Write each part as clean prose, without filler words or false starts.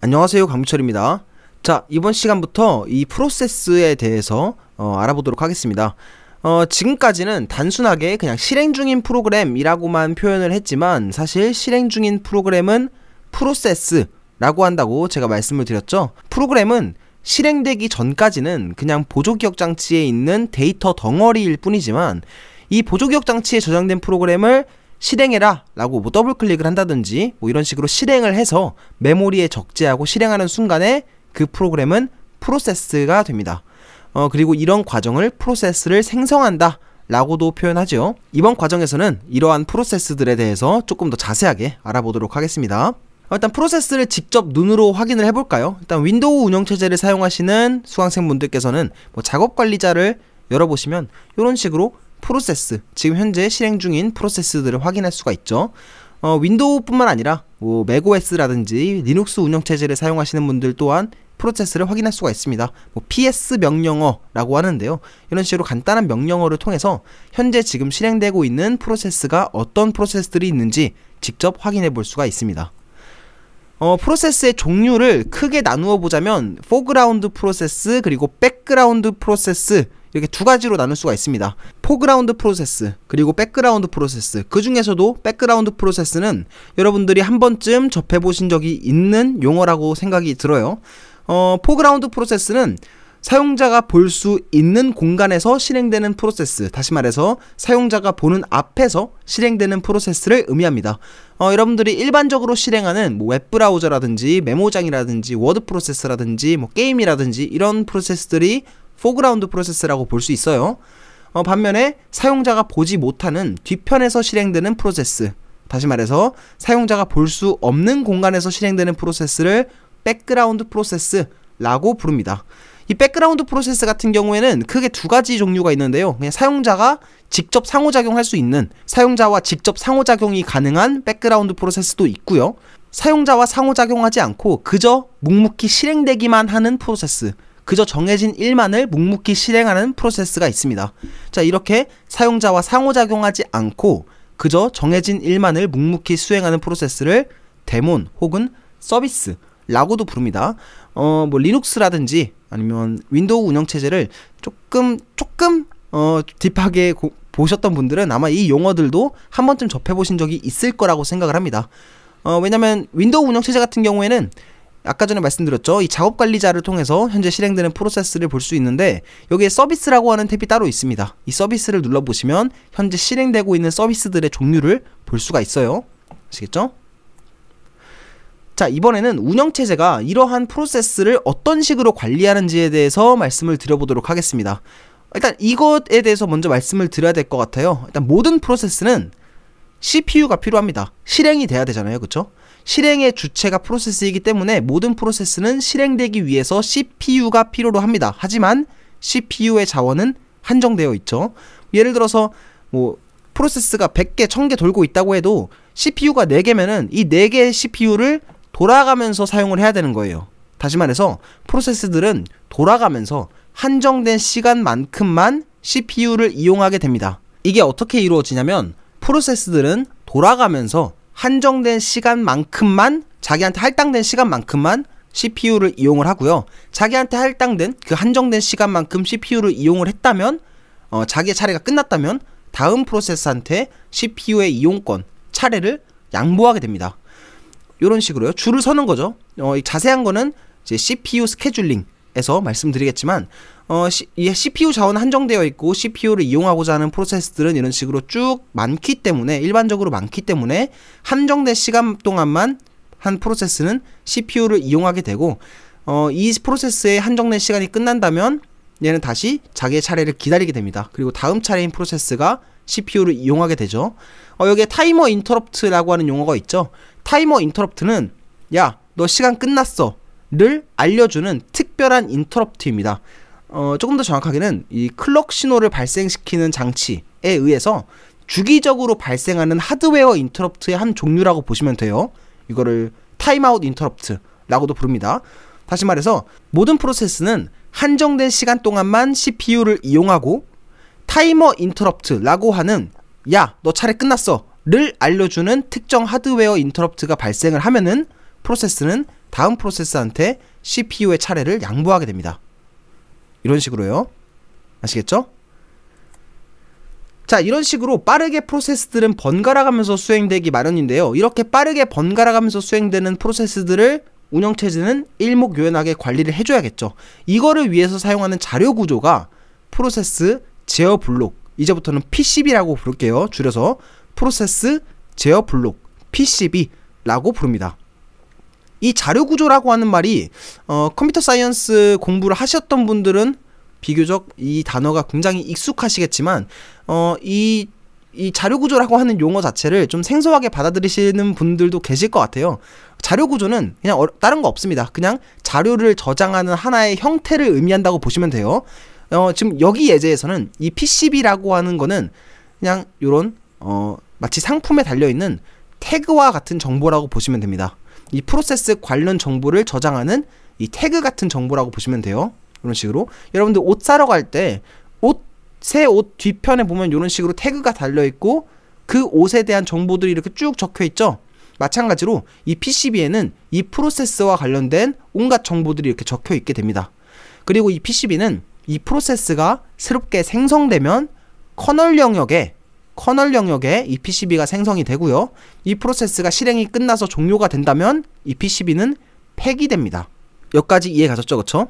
안녕하세요, 강민철입니다. 자, 이번 시간부터 이 프로세스에 대해서 알아보도록 하겠습니다. 지금까지는 단순하게 그냥 실행 중인 프로그램이라고만 표현을 했지만 사실 실행 중인 프로그램은 프로세스라고 한다고 제가 말씀을 드렸죠. 프로그램은 실행되기 전까지는 그냥 보조기억 장치에 있는 데이터 덩어리일 뿐이지만 이 보조기억 장치에 저장된 프로그램을 실행해라 라고 더블 클릭을 한다든지 이런 식으로 실행을 해서 메모리에 적재하고 실행하는 순간에 그 프로그램은 프로세스가 됩니다. 그리고 이런 과정을 프로세스를 생성한다 라고도 표현하죠. 이번 과정에서는 이러한 프로세스들에 대해서 조금 더 자세하게 알아보도록 하겠습니다. 일단 프로세스를 직접 눈으로 확인을 해볼까요? 일단 윈도우 운영체제를 사용하시는 수강생분들께서는 작업관리자를 열어보시면 이런 식으로 프로세스, 지금 현재 실행 중인 프로세스들을 확인할 수가 있죠. 윈도우뿐만 아니라 맥OS라든지 리눅스 운영체제를 사용하시는 분들 또한 프로세스를 확인할 수가 있습니다. PS 명령어라고 하는데요. 이런 식으로 간단한 명령어를 통해서 현재 지금 실행되고 있는 프로세스가 어떤 프로세스들이 있는지 직접 확인해 볼 수가 있습니다. 프로세스의 종류를 크게 나누어 보자면 포그라운드 프로세스 그리고 백그라운드 프로세스 이렇게 두 가지로 나눌 수가 있습니다. 포그라운드 프로세스 그리고 백그라운드 프로세스, 그 중에서도 백그라운드 프로세스는 여러분들이 한 번쯤 접해보신 적이 있는 용어라고 생각이 들어요. 포그라운드 프로세스는 사용자가 볼 수 있는 공간에서 실행되는 프로세스, 다시 말해서 사용자가 보는 앞에서 실행되는 프로세스를 의미합니다. 여러분들이 일반적으로 실행하는 웹브라우저라든지 메모장이라든지 워드 프로세스라든지 게임이라든지 이런 프로세스들이 포그라운드 프로세스라고 볼 수 있어요. 반면에 사용자가 보지 못하는 뒤편에서 실행되는 프로세스, 다시 말해서 사용자가 볼 수 없는 공간에서 실행되는 프로세스를 백그라운드 프로세스라고 부릅니다. 이 백그라운드 프로세스 같은 경우에는 크게 두 가지 종류가 있는데요. 그냥 사용자가 직접 상호작용할 수 있는, 사용자와 직접 상호작용이 가능한 백그라운드 프로세스도 있고요. 사용자와 상호작용하지 않고 그저 묵묵히 실행되기만 하는 프로세스, 그저 정해진 일만을 묵묵히 실행하는 프로세스가 있습니다. 자, 이렇게 사용자와 상호작용하지 않고 그저 정해진 일만을 묵묵히 수행하는 프로세스를 데몬 혹은 서비스라고도 부릅니다. 리눅스라든지 아니면 윈도우 운영체제를 조금 딥하게 보셨던 분들은 아마 이 용어들도 한 번쯤 접해보신 적이 있을 거라고 생각을 합니다. 왜냐면 윈도우 운영체제 같은 경우에는 아까 전에 말씀드렸죠. 이 작업관리자를 통해서 현재 실행되는 프로세스를 볼 수 있는데 여기에 서비스라고 하는 탭이 따로 있습니다. 이 서비스를 눌러보시면 현재 실행되고 있는 서비스들의 종류를 볼 수가 있어요. 아시겠죠? 자, 이번에는 운영체제가 이러한 프로세스를 어떤 식으로 관리하는지에 대해서 말씀을 드려보도록 하겠습니다. 일단 이것에 대해서 먼저 말씀을 드려야 될 것 같아요. 일단 모든 프로세스는 CPU가 필요합니다. 실행이 돼야 되잖아요, 그쵸? 실행의 주체가 프로세스이기 때문에 모든 프로세스는 실행되기 위해서 CPU가 필요로 합니다. 하지만 CPU의 자원은 한정되어 있죠. 예를 들어서 프로세스가 100개, 1000개 돌고 있다고 해도 CPU가 4개면은 이 4개의 CPU를 돌아가면서 사용을 해야 되는 거예요. 다시 말해서 프로세스들은 돌아가면서 한정된 시간만큼만 CPU를 이용하게 됩니다. 이게 어떻게 이루어지냐면 프로세스들은 돌아가면서 한정된 시간만큼만, 자기한테 할당된 시간만큼만 CPU를 이용을 하고요. 자기한테 할당된 그 한정된 시간만큼 CPU를 이용을 했다면 자기의 차례가 끝났다면 다음 프로세스한테 CPU의 이용권, 차례를 양보하게 됩니다. 이런 식으로요. 줄을 서는 거죠. 자세한 거는 이제 CPU 스케줄링에서 말씀드리겠지만 이 CPU 자원은 한정되어 있고 CPU를 이용하고자 하는 프로세스들은 이런 식으로 쭉 많기 때문에, 일반적으로 많기 때문에 한정된 시간 동안만 한 프로세스는 CPU를 이용하게 되고 이 프로세스의 한정된 시간이 끝난다면 얘는 다시 자기의 차례를 기다리게 됩니다. 그리고 다음 차례인 프로세스가 CPU를 이용하게 되죠. 여기에 타이머 인터럽트라고 하는 용어가 있죠. 타이머 인터럽트는 야, 너 시간 끝났어 를 알려주는 특별한 인터럽트입니다. 조금 더 정확하게는 이 클럭 신호를 발생시키는 장치에 의해서 주기적으로 발생하는 하드웨어 인터럽트의 한 종류라고 보시면 돼요. 이거를 타임아웃 인터럽트라고도 부릅니다. 다시 말해서 모든 프로세스는 한정된 시간 동안만 CPU를 이용하고 타이머 인터럽트라고 하는 야, 너 차례 끝났어 를 알려주는 특정 하드웨어 인터럽트가 발생을 하면은 프로세스는 다음 프로세스한테 CPU의 차례를 양보하게 됩니다. 이런 식으로요. 아시겠죠? 자, 이런 식으로 빠르게 프로세스들은 번갈아가면서 수행되기 마련인데요. 이렇게 빠르게 번갈아가면서 수행되는 프로세스들을 운영체제는 일목요연하게 관리를 해줘야겠죠. 이거를 위해서 사용하는 자료 구조가 프로세스 제어 블록, 이제부터는 PCB라고 부를게요. 줄여서 프로세스 제어 블록, PCB라고 부릅니다. 이 자료 구조라고 하는 말이 컴퓨터 사이언스 공부를 하셨던 분들은 비교적 이 단어가 굉장히 익숙하시겠지만 이 자료 구조라고 하는 용어 자체를 좀 생소하게 받아들이시는 분들도 계실 것 같아요. 자료 구조는 그냥 다른 거 없습니다. 그냥 자료를 저장하는 하나의 형태를 의미한다고 보시면 돼요. 지금 여기 예제에서는 이 PCB라고 하는 거는 그냥 요런 마치 상품에 달려있는 태그와 같은 정보라고 보시면 됩니다. 이 프로세스 관련 정보를 저장하는 이 태그 같은 정보라고 보시면 돼요. 이런 식으로 여러분들 옷 사러 갈 때 새 옷 뒤편에 보면 이런 식으로 태그가 달려있고 그 옷에 대한 정보들이 이렇게 쭉 적혀있죠. 마찬가지로 이 PCB에는 이 프로세스와 관련된 온갖 정보들이 이렇게 적혀있게 됩니다. 그리고 이 PCB는 이 프로세스가 새롭게 생성되면 커널 영역에 이 PCB가 생성이 되고요. 이 프로세스가 실행이 끝나서 종료가 된다면 이 PCB는 폐기됩니다. 여기까지 이해 가셨죠? 그쵸?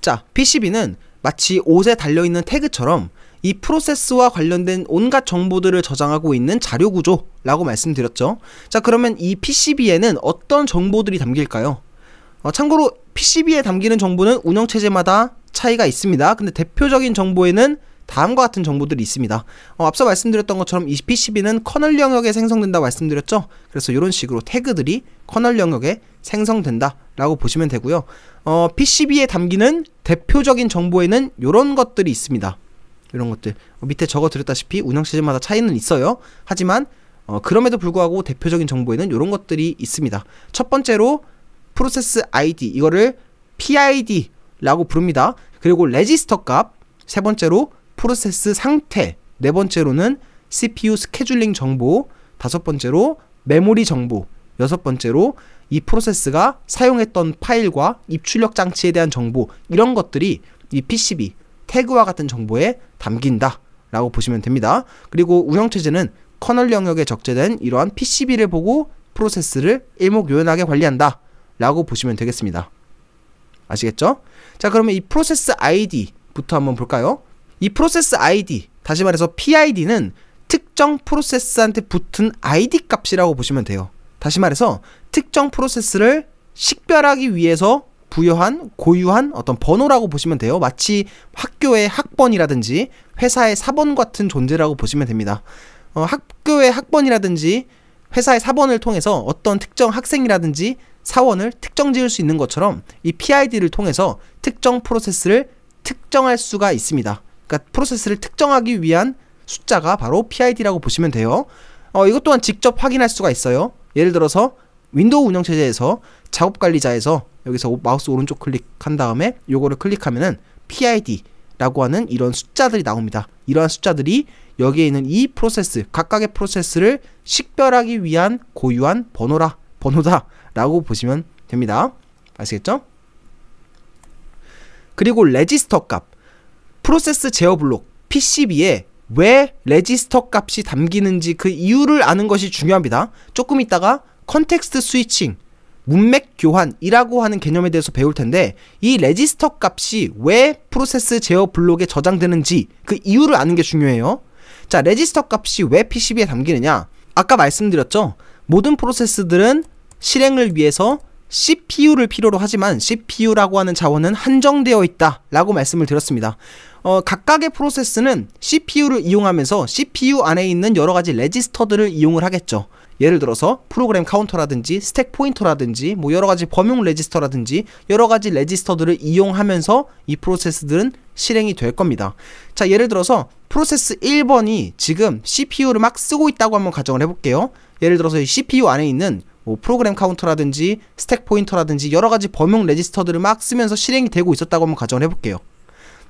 자, PCB는 마치 옷에 달려있는 태그처럼 이 프로세스와 관련된 온갖 정보들을 저장하고 있는 자료 구조라고 말씀드렸죠. 자, 그러면 이 PCB에는 어떤 정보들이 담길까요? 참고로 PCB에 담기는 정보는 운영체제마다 차이가 있습니다. 근데 대표적인 정보에는 다음과 같은 정보들이 있습니다. 앞서 말씀드렸던 것처럼 이 PCB는 커널 영역에 생성된다고 말씀드렸죠. 그래서 이런 식으로 태그들이 커널 영역에 생성된다 라고 보시면 되고요. PCB에 담기는 대표적인 정보에는 이런 것들이 있습니다. 이런 것들 밑에 적어드렸다시피 운영체제마다 차이는 있어요. 하지만 그럼에도 불구하고 대표적인 정보에는 이런 것들이 있습니다. 첫 번째로 프로세스 ID, 이거를 PID 라고 부릅니다. 그리고 레지스터 값, 세 번째로 프로세스 상태, 네 번째로는 CPU 스케줄링 정보, 다섯 번째로 메모리 정보, 여섯 번째로 이 프로세스가 사용했던 파일과 입출력 장치에 대한 정보, 이런 것들이 이 PCB 태그와 같은 정보에 담긴다 라고 보시면 됩니다. 그리고 운영체제는 커널 영역에 적재된 이러한 PCB를 보고 프로세스를 일목요연하게 관리한다 라고 보시면 되겠습니다. 아시겠죠? 자, 그러면 이 프로세스 ID부터 한번 볼까요? 이 프로세스 ID, 다시 말해서 PID는 특정 프로세스한테 붙은 ID 값이라고 보시면 돼요. 다시 말해서 특정 프로세스를 식별하기 위해서 고유한 어떤 번호라고 보시면 돼요. 마치 학교의 학번이라든지 회사의 사번 같은 존재라고 보시면 됩니다. 학교의 학번이라든지 회사의 사번을 통해서 어떤 특정 학생이라든지 사원을 특정 지을 수 있는 것처럼 이 PID를 통해서 특정 프로세스를 특정할 수가 있습니다. 그러니까 프로세스를 특정하기 위한 숫자가 바로 PID라고 보시면 돼요. 이것 또한 직접 확인할 수가 있어요. 예를 들어서 윈도우 운영체제에서 작업관리자에서 여기서 마우스 오른쪽 클릭한 다음에 요거를 클릭하면은 PID라고 하는 이런 숫자들이 나옵니다. 이러한 숫자들이 여기에 있는 이 프로세스, 각각의 프로세스를 식별하기 위한 고유한 번호다 라고 보시면 됩니다. 아시겠죠? 그리고 레지스터 값, 프로세스 제어 블록 PCB에 왜 레지스터 값이 담기는지 그 이유를 아는 것이 중요합니다. 조금 있다가 컨텍스트 스위칭, 문맥 교환이라고 하는 개념에 대해서 배울 텐데 이 레지스터 값이 왜 프로세스 제어 블록에 저장되는지 그 이유를 아는 게 중요해요. 자, 레지스터 값이 왜 PCB에 담기느냐? 아까 말씀드렸죠. 모든 프로세스들은 실행을 위해서 CPU를 필요로 하지만 CPU라고 하는 자원은 한정되어 있다 라고 말씀을 드렸습니다. 각각의 프로세스는 CPU를 이용하면서 CPU 안에 있는 여러가지 레지스터들을 이용을 하겠죠. 예를 들어서 프로그램 카운터라든지 스택 포인터라든지 뭐 여러가지 범용 레지스터라든지 여러가지 레지스터들을 이용하면서 이 프로세스들은 실행이 될 겁니다. 자, 예를 들어서 프로세스 1번이 지금 CPU를 막 쓰고 있다고 한번 가정을 해볼게요. 예를 들어서 이 CPU 안에 있는 뭐 프로그램 카운터라든지 스택 포인터라든지 여러가지 범용 레지스터들을 막 쓰면서 실행이 되고 있었다고 한번 가정을 해볼게요.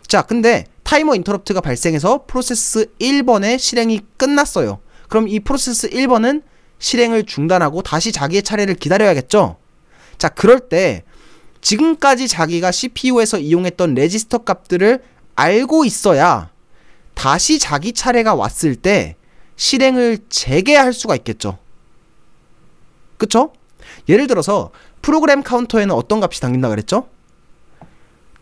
자, 근데 타이머 인터럽트가 발생해서 프로세스 1번의 실행이 끝났어요. 그럼 이 프로세스 1번은 실행을 중단하고 다시 자기의 차례를 기다려야겠죠? 자, 그럴 때 지금까지 자기가 CPU에서 이용했던 레지스터 값들을 알고 있어야 다시 자기 차례가 왔을 때 실행을 재개할 수가 있겠죠. 그쵸? 예를 들어서 프로그램 카운터에는 어떤 값이 담긴다 그랬죠?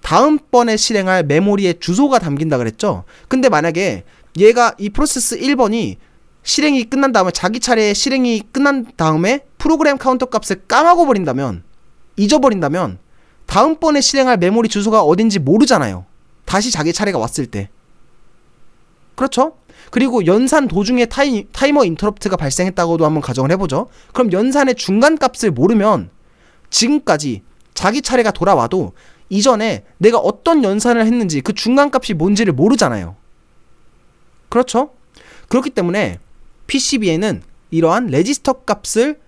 다음번에 실행할 메모리의 주소가 담긴다 그랬죠? 근데 만약에 얘가 이 프로세스 1번이 실행이 끝난 다음에 자기 차례에 실행이 끝난 다음에 프로그램 카운터 값을 까먹어 버린다면, 잊어버린다면 다음번에 실행할 메모리 주소가 어딘지 모르잖아요. 다시 자기 차례가 왔을 때. 그렇죠? 그리고 연산 도중에 타이머 인터럽트가 발생했다고도 한번 가정을 해보죠. 그럼 연산의 중간 값을 모르면 지금까지 자기 차례가 돌아와도 이전에 내가 어떤 연산을 했는지 그 중간 값이 뭔지를 모르잖아요. 그렇죠? 그렇기 때문에 PCB에는 이러한 레지스터 값을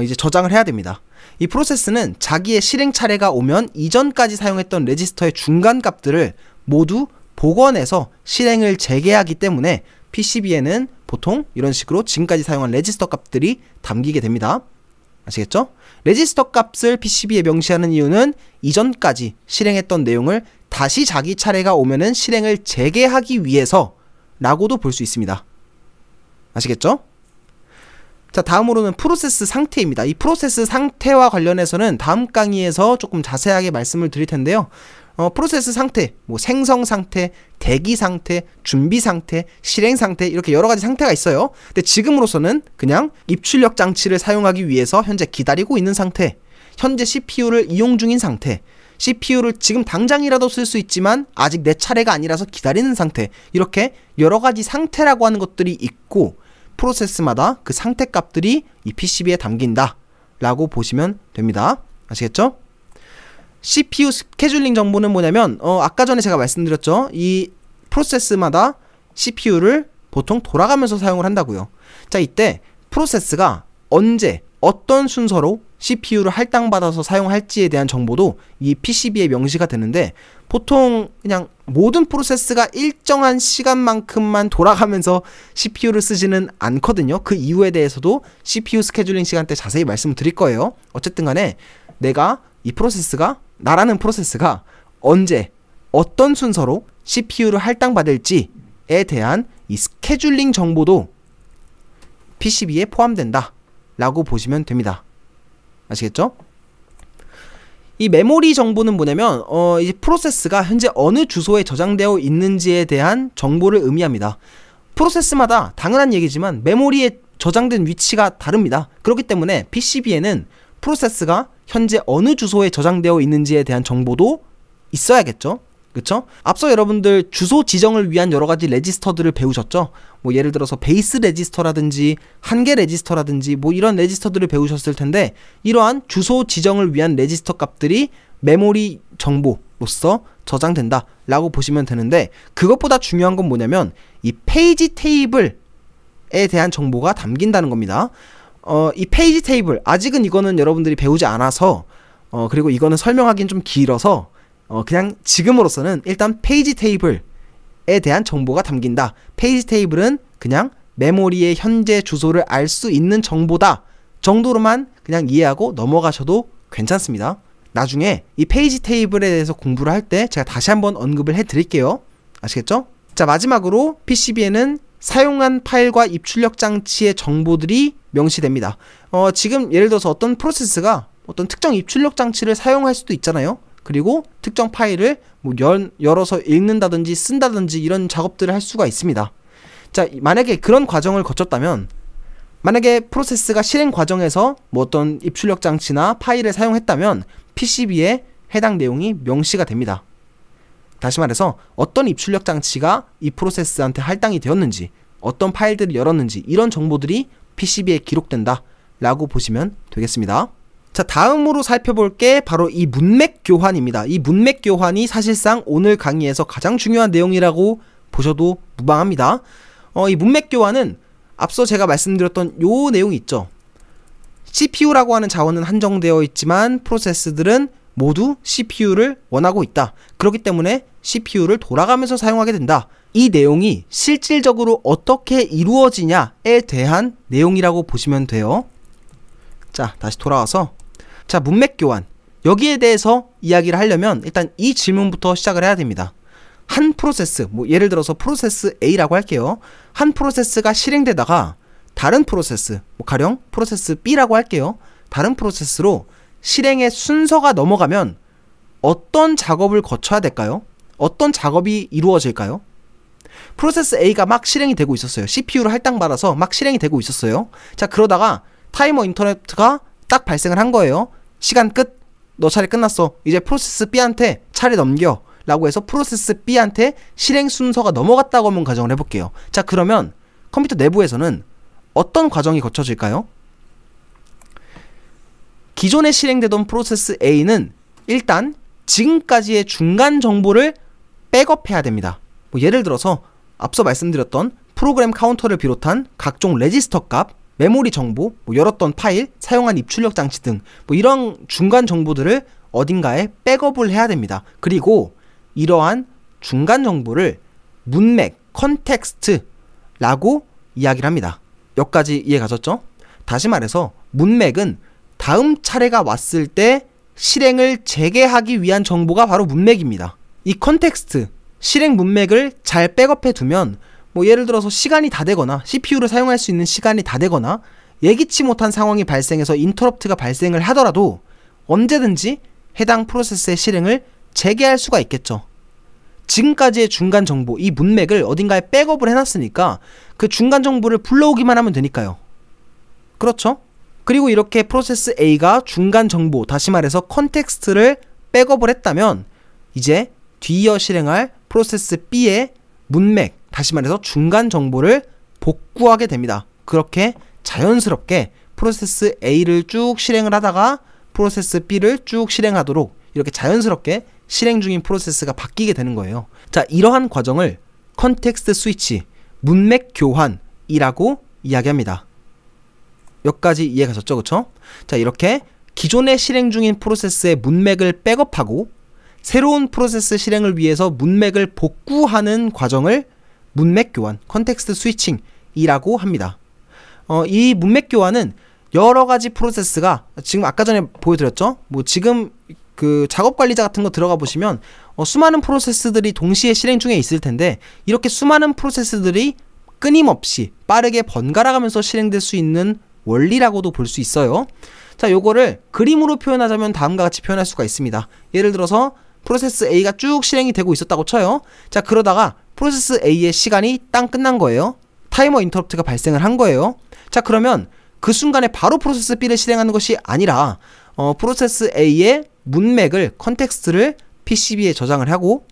이제 저장을 해야 됩니다. 이 프로세스는 자기의 실행 차례가 오면 이전까지 사용했던 레지스터의 중간 값들을 모두 복원해서 실행을 재개하기 때문에 PCB에는 보통 이런 식으로 지금까지 사용한 레지스터 값들이 담기게 됩니다. 아시겠죠? 레지스터 값을 PCB에 명시하는 이유는 이전까지 실행했던 내용을 다시 자기 차례가 오면은 실행을 재개하기 위해서 라고도 볼 수 있습니다. 아시겠죠? 자, 다음으로는 프로세스 상태입니다. 이 프로세스 상태와 관련해서는 다음 강의에서 조금 자세하게 말씀을 드릴 텐데요. 프로세스 상태, 뭐 생성 상태, 대기 상태, 준비 상태, 실행 상태, 이렇게 여러 가지 상태가 있어요. 근데 지금으로서는 그냥 입출력 장치를 사용하기 위해서 현재 기다리고 있는 상태, 현재 CPU를 이용 중인 상태, CPU를 지금 당장이라도 쓸 수 있지만 아직 내 차례가 아니라서 기다리는 상태, 이렇게 여러 가지 상태라고 하는 것들이 있고 프로세스마다 그 상태 값들이 이 PCB에 담긴다 라고 보시면 됩니다. 아시겠죠? CPU 스케줄링 정보는 뭐냐면 아까 전에 제가 말씀드렸죠. 이 프로세스마다 CPU를 보통 돌아가면서 사용을 한다고요. 자, 이때 프로세스가 언제 어떤 순서로 CPU를 할당받아서 사용할지에 대한 정보도 이 PCB에 명시가 되는데 보통 그냥 모든 프로세스가 일정한 시간만큼만 돌아가면서 CPU를 쓰지는 않거든요. 그 이유에 대해서도 CPU 스케줄링 시간 때 자세히 말씀을 드릴 거예요. 어쨌든 간에 내가 이 프로세스가 나라는 프로세스가 언제 어떤 순서로 CPU를 할당받을지에 대한 이 스케줄링 정보도 PCB에 포함된다 라고 보시면 됩니다. 아시겠죠? 이 메모리 정보는 뭐냐면 이 프로세스가 현재 어느 주소에 저장되어 있는지에 대한 정보를 의미합니다. 프로세스마다 당연한 얘기지만 메모리에 저장된 위치가 다릅니다. 그렇기 때문에 PCB에는 프로세스가 현재 어느 주소에 저장되어 있는지에 대한 정보도 있어야겠죠? 그쵸? 앞서 여러분들 주소 지정을 위한 여러가지 레지스터들을 배우셨죠? 뭐 예를 들어서 베이스 레지스터라든지 한계 레지스터라든지 뭐 이런 레지스터들을 배우셨을 텐데 이러한 주소 지정을 위한 레지스터 값들이 메모리 정보로서 저장된다 라고 보시면 되는데 그것보다 중요한 건 뭐냐면 이 페이지 테이블에 대한 정보가 담긴다는 겁니다. 이 페이지 테이블 아직은 이거는 여러분들이 배우지 않아서 그리고 이거는 설명하기는 좀 길어서 그냥 지금으로서는 일단 페이지 테이블에 대한 정보가 담긴다. 페이지 테이블은 그냥 메모리의 현재 주소를 알 수 있는 정보다 정도로만 그냥 이해하고 넘어가셔도 괜찮습니다. 나중에 이 페이지 테이블에 대해서 공부를 할 때 제가 다시 한번 언급을 해드릴게요. 아시겠죠? 자, 마지막으로 PCB에는 사용한 파일과 입출력 장치의 정보들이 명시됩니다. 지금 예를 들어서 어떤 프로세스가 어떤 특정 입출력 장치를 사용할 수도 있잖아요. 그리고 특정 파일을 뭐 열어서 읽는다든지 쓴다든지 이런 작업들을 할 수가 있습니다. 자, 만약에 그런 과정을 거쳤다면 만약에 프로세스가 실행 과정에서 뭐 어떤 입출력 장치나 파일을 사용했다면 PCB에 해당 내용이 명시가 됩니다. 다시 말해서 어떤 입출력 장치가 이 프로세스한테 할당이 되었는지 어떤 파일들을 열었는지 이런 정보들이 PCB에 기록된다 라고 보시면 되겠습니다. 자, 다음으로 살펴볼 게 바로 이 문맥 교환입니다. 이 문맥 교환이 사실상 오늘 강의에서 가장 중요한 내용이라고 보셔도 무방합니다. 이 문맥 교환은 앞서 제가 말씀드렸던 요 내용이 있죠. CPU라고 하는 자원은 한정되어 있지만 프로세스들은 모두 CPU를 원하고 있다. 그렇기 때문에 CPU를 돌아가면서 사용하게 된다. 이 내용이 실질적으로 어떻게 이루어지냐에 대한 내용이라고 보시면 돼요. 자, 다시 돌아와서 자, 문맥 교환. 여기에 대해서 이야기를 하려면 일단 이 질문부터 시작을 해야 됩니다. 한 프로세스, 뭐 예를 들어서 프로세스 A라고 할게요. 한 프로세스가 실행되다가 다른 프로세스, 뭐 가령 프로세스 B라고 할게요. 다른 프로세스로 실행의 순서가 넘어가면 어떤 작업을 거쳐야 될까요? 어떤 작업이 이루어질까요? 프로세스 A가 막 실행이 되고 있었어요. CPU를 할당받아서 막 실행이 되고 있었어요. 자, 그러다가 타이머 인터럽트가 딱 발생을 한 거예요. 시간 끝. 너 차례 끝났어. 이제 프로세스 B한테 차례 넘겨 라고 해서 프로세스 B한테 실행 순서가 넘어갔다고 한번 가정을 해볼게요. 자, 그러면 컴퓨터 내부에서는 어떤 과정이 거쳐질까요? 기존에 실행되던 프로세스 A는 일단 지금까지의 중간 정보를 백업해야 됩니다. 뭐 예를 들어서 앞서 말씀드렸던 프로그램 카운터를 비롯한 각종 레지스터 값, 메모리 정보, 뭐 열었던 파일, 사용한 입출력 장치 등 뭐 이런 중간 정보들을 어딘가에 백업을 해야 됩니다. 그리고 이러한 중간 정보를 문맥, 컨텍스트라고 이야기를 합니다. 여기까지 이해 가셨죠? 다시 말해서 문맥은 다음 차례가 왔을 때 실행을 재개하기 위한 정보가 바로 문맥입니다. 이 컨텍스트, 실행 문맥을 잘 백업해 두면 뭐 예를 들어서 시간이 다 되거나 CPU를 사용할 수 있는 시간이 다 되거나 예기치 못한 상황이 발생해서 인터럽트가 발생을 하더라도 언제든지 해당 프로세스의 실행을 재개할 수가 있겠죠. 지금까지의 중간 정보, 이 문맥을 어딘가에 백업을 해놨으니까 그 중간 정보를 불러오기만 하면 되니까요. 그렇죠? 그리고 이렇게 프로세스 A가 중간 정보, 다시 말해서 컨텍스트를 백업을 했다면 이제 뒤이어 실행할 프로세스 B의 문맥, 다시 말해서 중간 정보를 복구하게 됩니다. 그렇게 자연스럽게 프로세스 A를 쭉 실행을 하다가 프로세스 B를 쭉 실행하도록 이렇게 자연스럽게 실행 중인 프로세스가 바뀌게 되는 거예요. 자, 이러한 과정을 컨텍스트 스위치, 문맥 교환이라고 이야기합니다. 여기까지 이해 가셨죠? 그쵸? 자, 이렇게 기존에 실행 중인 프로세스의 문맥을 백업하고 새로운 프로세스 실행을 위해서 문맥을 복구하는 과정을 문맥 교환, 컨텍스트 스위칭이라고 합니다. 이 문맥 교환은 여러 가지 프로세스가 지금 아까 전에 보여드렸죠? 뭐 지금 그 작업 관리자 같은 거 들어가 보시면 수많은 프로세스들이 동시에 실행 중에 있을 텐데 이렇게 수많은 프로세스들이 끊임없이 빠르게 번갈아 가면서 실행될 수 있는 원리라고도 볼 수 있어요. 자, 요거를 그림으로 표현하자면 다음과 같이 표현할 수가 있습니다. 예를 들어서 프로세스 A가 쭉 실행이 되고 있었다고 쳐요. 자, 그러다가 프로세스 A의 시간이 딱 끝난 거예요. 타이머 인터럽트가 발생을 한 거예요. 자, 그러면 그 순간에 바로 프로세스 B를 실행하는 것이 아니라 프로세스 A의 문맥을, 컨텍스트를 PCB에 저장을 하고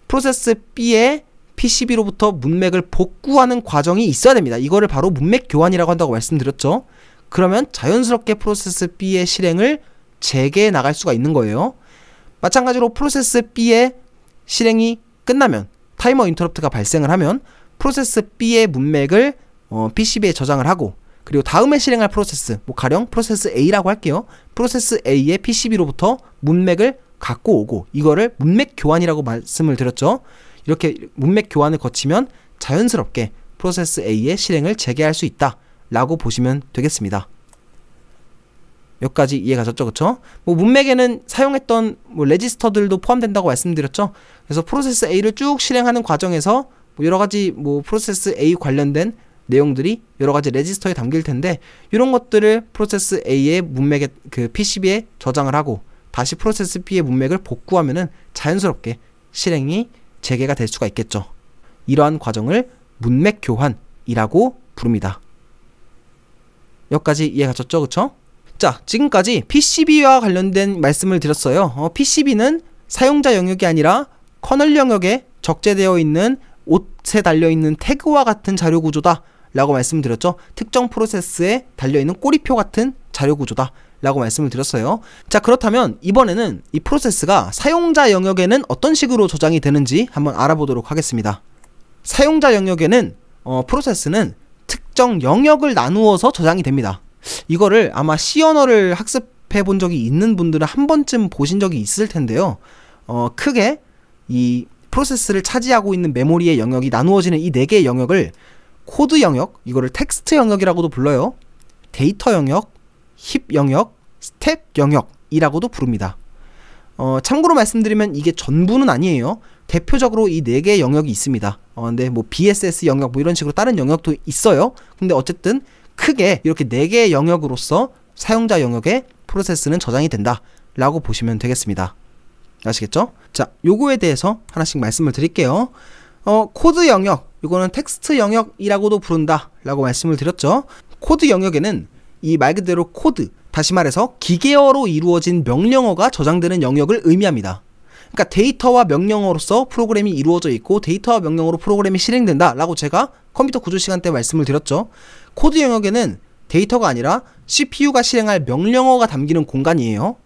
프로세스 B의 PCB로부터 문맥을 복구하는 과정이 있어야 됩니다. 이거를 바로 문맥 교환이라고 한다고 말씀드렸죠. 그러면 자연스럽게 프로세스 B의 실행을 재개해 나갈 수가 있는 거예요. 마찬가지로 프로세스 B의 실행이 끝나면 타이머 인터럽트가 발생을 하면 프로세스 B의 문맥을 PCB에 저장을 하고 그리고 다음에 실행할 프로세스, 뭐 가령 프로세스 A라고 할게요. 프로세스 A의 PCB로부터 문맥을 갖고 오고 이거를 문맥 교환이라고 말씀을 드렸죠. 이렇게 문맥 교환을 거치면 자연스럽게 프로세스 A의 실행을 재개할 수 있다 라고 보시면 되겠습니다. 여기까지 이해 가셨죠? 그쵸? 뭐 문맥에는 사용했던 뭐 레지스터들도 포함된다고 말씀드렸죠. 그래서 프로세스 A를 쭉 실행하는 과정에서 뭐 여러가지 뭐 프로세스 A 관련된 내용들이 여러가지 레지스터에 담길 텐데 이런 것들을 프로세스 A의 문맥에 그 PCB에 저장을 하고 다시 프로세스 B의 문맥을 복구하면은 자연스럽게 실행이 재개가 될 수가 있겠죠. 이러한 과정을 문맥 교환이라고 부릅니다. 여기까지 이해 가셨죠? 그쵸? 자, 지금까지 PCB와 관련된 말씀을 드렸어요. PCB는 사용자 영역이 아니라 커널 영역에 적재되어 있는 옷에 달려있는 태그와 같은 자료 구조다 라고 말씀드렸죠. 특정 프로세스에 달려있는 꼬리표 같은 자료 구조다 라고 말씀을 드렸어요. 자, 그렇다면 이번에는 이 프로세스가 사용자 영역에는 어떤 식으로 저장이 되는지 한번 알아보도록 하겠습니다. 사용자 영역에는 프로세스는 특정 영역을 나누어서 저장이 됩니다. 이거를 아마 C 언어를 학습해 본 적이 있는 분들은 한 번쯤 보신 적이 있을 텐데요. 크게 이 프로세스를 차지하고 있는 메모리의 영역이 나누어지는 이 4개의 영역을 코드 영역, 이거를 텍스트 영역이라고도 불러요. 데이터 영역, 힙 영역, 스택 영역이라고도 부릅니다. 참고로 말씀드리면 이게 전부는 아니에요. 대표적으로 이 4개의 영역이 있습니다. 근데 뭐 BSS 영역 뭐 이런 식으로 다른 영역도 있어요. 근데 어쨌든 크게 이렇게 4개의 영역으로서 사용자 영역에 프로세스는 저장이 된다 라고 보시면 되겠습니다. 아시겠죠? 자, 요거에 대해서 하나씩 말씀을 드릴게요. 코드 영역, 요거는 텍스트 영역이라고도 부른다 라고 말씀을 드렸죠. 코드 영역에는 이 말 그대로 코드, 다시 말해서 기계어로 이루어진 명령어가 저장되는 영역을 의미합니다. 그러니까 데이터와 명령어로서 프로그램이 이루어져 있고 데이터와 명령어로 프로그램이 실행된다 라고 제가 컴퓨터 구조 시간 때 말씀을 드렸죠. 코드 영역에는 데이터가 아니라 CPU가 실행할 명령어가 담기는 공간이에요.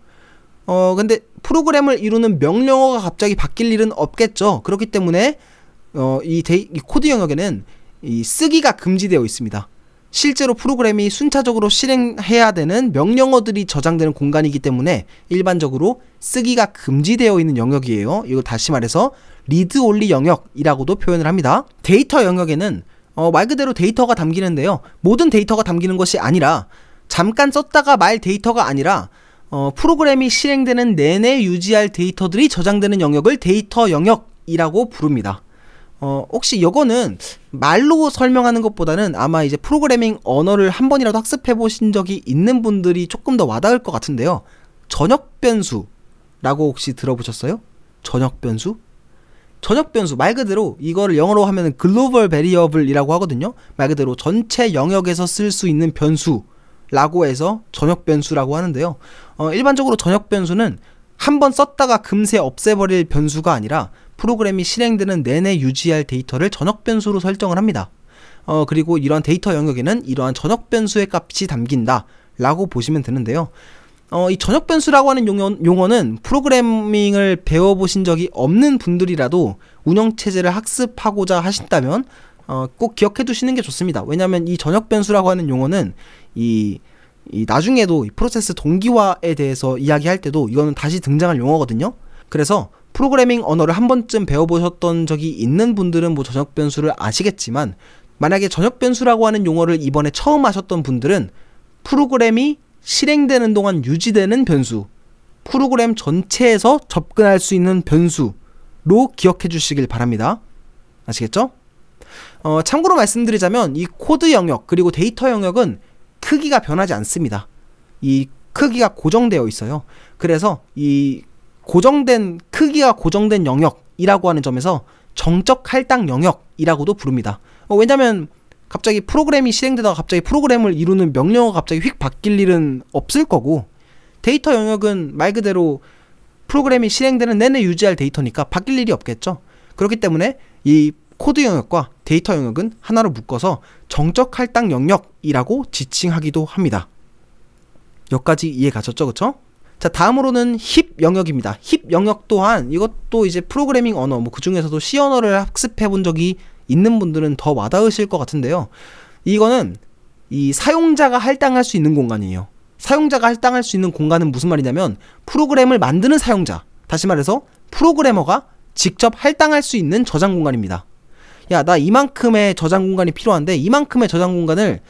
근데 프로그램을 이루는 명령어가 갑자기 바뀔 일은 없겠죠. 그렇기 때문에 이 코드 영역에는 이 쓰기가 금지되어 있습니다. 실제로 프로그램이 순차적으로 실행해야 되는 명령어들이 저장되는 공간이기 때문에 일반적으로 쓰기가 금지되어 있는 영역이에요. 이걸 다시 말해서 리드 온리 영역이라고도 표현을 합니다. 데이터 영역에는 말 그대로 데이터가 담기는데요. 모든 데이터가 담기는 것이 아니라 잠깐 썼다가 말 데이터가 아니라 프로그램이 실행되는 내내 유지할 데이터들이 저장되는 영역을 데이터 영역이라고 부릅니다. 혹시 이거는 말로 설명하는 것보다는 아마 이제 프로그래밍 언어를 한 번이라도 학습해 보신 적이 있는 분들이 조금 더 와닿을 것 같은데요. 전역 변수라고 혹시 들어보셨어요? 전역 변수? 전역 변수 말 그대로 이거를 영어로 하면 글로벌 베리어블이라고 하거든요. 말 그대로 전체 영역에서 쓸 수 있는 변수라고 해서 전역 변수라고 하는데요. 일반적으로 전역 변수는 한 번 썼다가 금세 없애버릴 변수가 아니라 프로그램이 실행되는 내내 유지할 데이터를 전역 변수로 설정을 합니다. 그리고 이러한 데이터 영역에는 이러한 전역 변수의 값이 담긴다 라고 보시면 되는데요. 이 전역 변수라고 하는 용어는 프로그래밍을 배워보신 적이 없는 분들이라도 운영체제를 학습하고자 하신다면 꼭 기억해 두시는 게 좋습니다. 왜냐하면 이 전역 변수라고 하는 용어는 나중에도 이 프로세스 동기화에 대해서 이야기할 때도 이거는 다시 등장할 용어거든요. 그래서 프로그래밍 언어를 한 번쯤 배워보셨던 적이 있는 분들은 뭐 전역 변수를 아시겠지만, 만약에 전역 변수라고 하는 용어를 이번에 처음 하셨던 분들은 프로그램이 실행되는 동안 유지되는 변수, 프로그램 전체에서 접근할 수 있는 변수로 기억해 주시길 바랍니다. 아시겠죠? 참고로 말씀드리자면 이 코드 영역 그리고 데이터 영역은 크기가 변하지 않습니다. 이 크기가 고정되어 있어요. 그래서 이 크기가 고정된 영역이라고 하는 점에서 정적 할당 영역이라고도 부릅니다. 왜냐면 갑자기 프로그램이 실행되다가 갑자기 프로그램을 이루는 명령어가 갑자기 휙 바뀔 일은 없을 거고, 데이터 영역은 말 그대로 프로그램이 실행되는 내내 유지할 데이터니까 바뀔 일이 없겠죠. 그렇기 때문에 이 코드 영역과 데이터 영역은 하나로 묶어서 정적 할당 영역이라고 지칭하기도 합니다. 여기까지 이해 가셨죠? 그쵸? 자, 다음으로는 힙 영역입니다. 힙 영역 또한 이것도 이제 프로그래밍 언어, 뭐 그 중에서도 C 언어를 학습해 본 적이 있는 분들은 더 와닿으실 것 같은데요. 이거는 이 사용자가 할당할 수 있는 공간이에요. 사용자가 할당할 수 있는 공간은 무슨 말이냐면 프로그램을 만드는 사용자, 다시 말해서 프로그래머가 직접 할당할 수 있는 저장 공간입니다. 야, 나 이만큼의 저장 공간이 필요한데 이만큼의 저장 공간을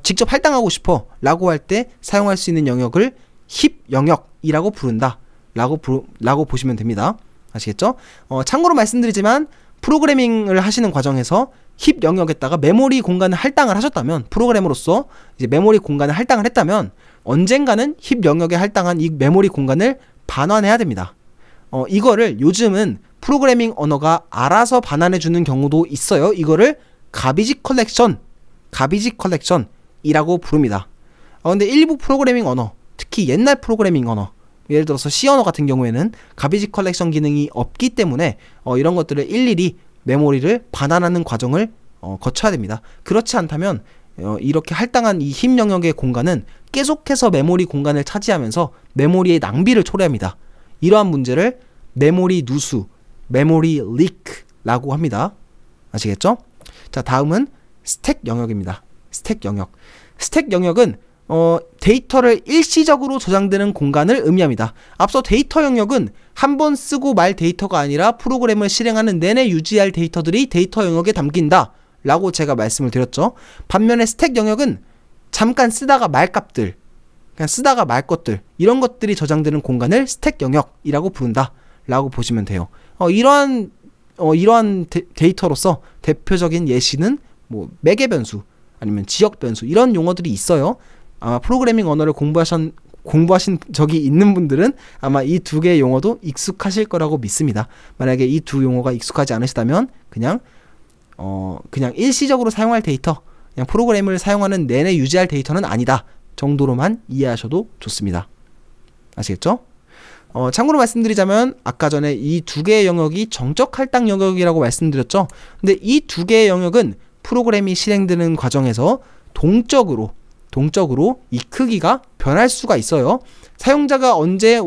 직접 할당하고 싶어 라고 할 때 사용할 수 있는 영역을 힙 영역이라고 부른다 라고 보시면 됩니다. 아시겠죠? 참고로 말씀드리지만 프로그래밍을 하시는 과정에서 힙 영역에다가 메모리 공간을 할당을 하셨다면, 프로그래머로서 이제 메모리 공간을 할당을 했다면 언젠가는 힙 영역에 할당한 이 메모리 공간을 반환해야 됩니다. 이거를 요즘은 프로그래밍 언어가 알아서 반환해주는 경우도 있어요. 이거를 가비지 컬렉션이라고 부릅니다. 근데 일부 프로그래밍 언어, 특히 옛날 프로그래밍 언어, 예를 들어서 C 언어 같은 경우에는 가비지 컬렉션 기능이 없기 때문에 이런 것들을 일일이 메모리를 반환하는 과정을 거쳐야 됩니다. 그렇지 않다면 이렇게 할당한 이 힙 영역의 공간은 계속해서 메모리 공간을 차지하면서 메모리의 낭비를 초래합니다. 이러한 문제를 메모리 누수, 메모리 리크라고 합니다. 아시겠죠? 자, 다음은 스택 영역입니다. 스택 영역. 스택 영역은 데이터를 일시적으로 저장되는 공간을 의미합니다. 앞서 데이터 영역은 한 번 쓰고 말 데이터가 아니라 프로그램을 실행하는 내내 유지할 데이터들이 데이터 영역에 담긴다 라고 제가 말씀을 드렸죠. 반면에 스택 영역은 잠깐 쓰다가 말 값들, 그냥 쓰다가 말 것들, 이런 것들이 저장되는 공간을 스택 영역이라고 부른다 라고 보시면 돼요. 이러한 데이터로서 대표적인 예시는 뭐 매개 변수 아니면 지역 변수, 이런 용어들이 있어요. 아마 프로그래밍 언어를 공부하신 적이 있는 분들은 아마 이 두 개의 용어도 익숙하실 거라고 믿습니다. 만약에 이 두 용어가 익숙하지 않으시다면 그냥 일시적으로 사용할 데이터, 그냥 프로그램을 사용하는 내내 유지할 데이터는 아니다 정도로만 이해하셔도 좋습니다. 아시겠죠? 참고로 말씀드리자면 아까 전에 이 두 개의 영역이 정적 할당 영역이라고 말씀드렸죠. 근데 이 두 개의 영역은 프로그램이 실행되는 과정에서 동적으로 이 크기가 변할 수가 있어요. 사용자가 언제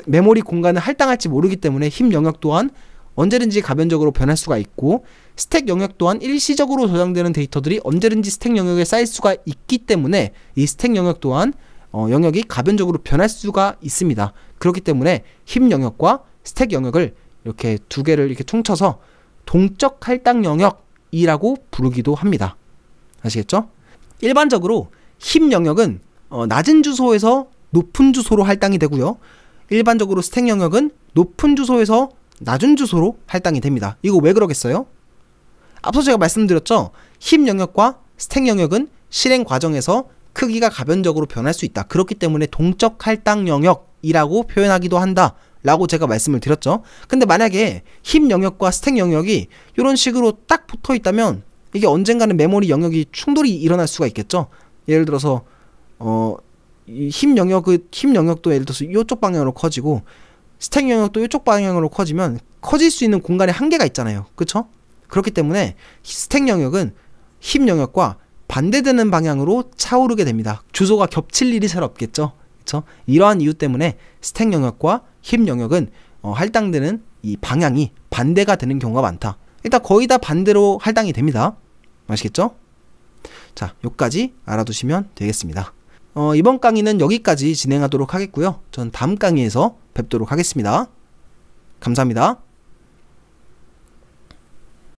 메모리 공간을 할당할지 모르기 때문에 힙 영역 또한 언제든지 가변적으로 변할 수가 있고, 스택 영역 또한 일시적으로 저장되는 데이터들이 언제든지 스택 영역에 쌓일 수가 있기 때문에 이 스택 영역 또한 영역이 가변적으로 변할 수가 있습니다. 그렇기 때문에 힙 영역과 스택 영역을 이렇게 두 개를 이렇게 퉁쳐서 동적 할당 영역이라고 부르기도 합니다. 아시겠죠? 일반적으로 힙 영역은 낮은 주소에서 높은 주소로 할당이 되고요. 일반적으로 스택 영역은 높은 주소에서 낮은 주소로 할당이 됩니다. 이거 왜 그러겠어요? 앞서 제가 말씀드렸죠. 힙 영역과 스택 영역은 실행 과정에서 크기가 가변적으로 변할 수 있다. 그렇기 때문에 동적 할당 영역이라고 표현하기도 한다 라고 제가 말씀을 드렸죠. 근데 만약에 힙 영역과 스택 영역이 이런 식으로 딱 붙어 있다면 이게 언젠가는 메모리 영역이 충돌이 일어날 수가 있겠죠. 예를 들어서 이 힙 영역도 예를 들어서 이쪽 방향으로 커지고 스택 영역도 이쪽 방향으로 커지면 커질 수 있는 공간에 한계가 있잖아요. 그쵸? 그렇기 때문에 스택 영역은 힙 영역과 반대되는 방향으로 차오르게 됩니다. 주소가 겹칠 일이 잘 없겠죠. 그쵸? 이러한 이유 때문에 스택 영역과 힙 영역은 할당되는 이 방향이 반대가 되는 경우가 많다. 일단 거의 다 반대로 할당이 됩니다. 아시겠죠? 자, 여기까지 알아두시면 되겠습니다. 이번 강의는 여기까지 진행하도록 하겠고요. 전 다음 강의에서 뵙도록 하겠습니다. 감사합니다.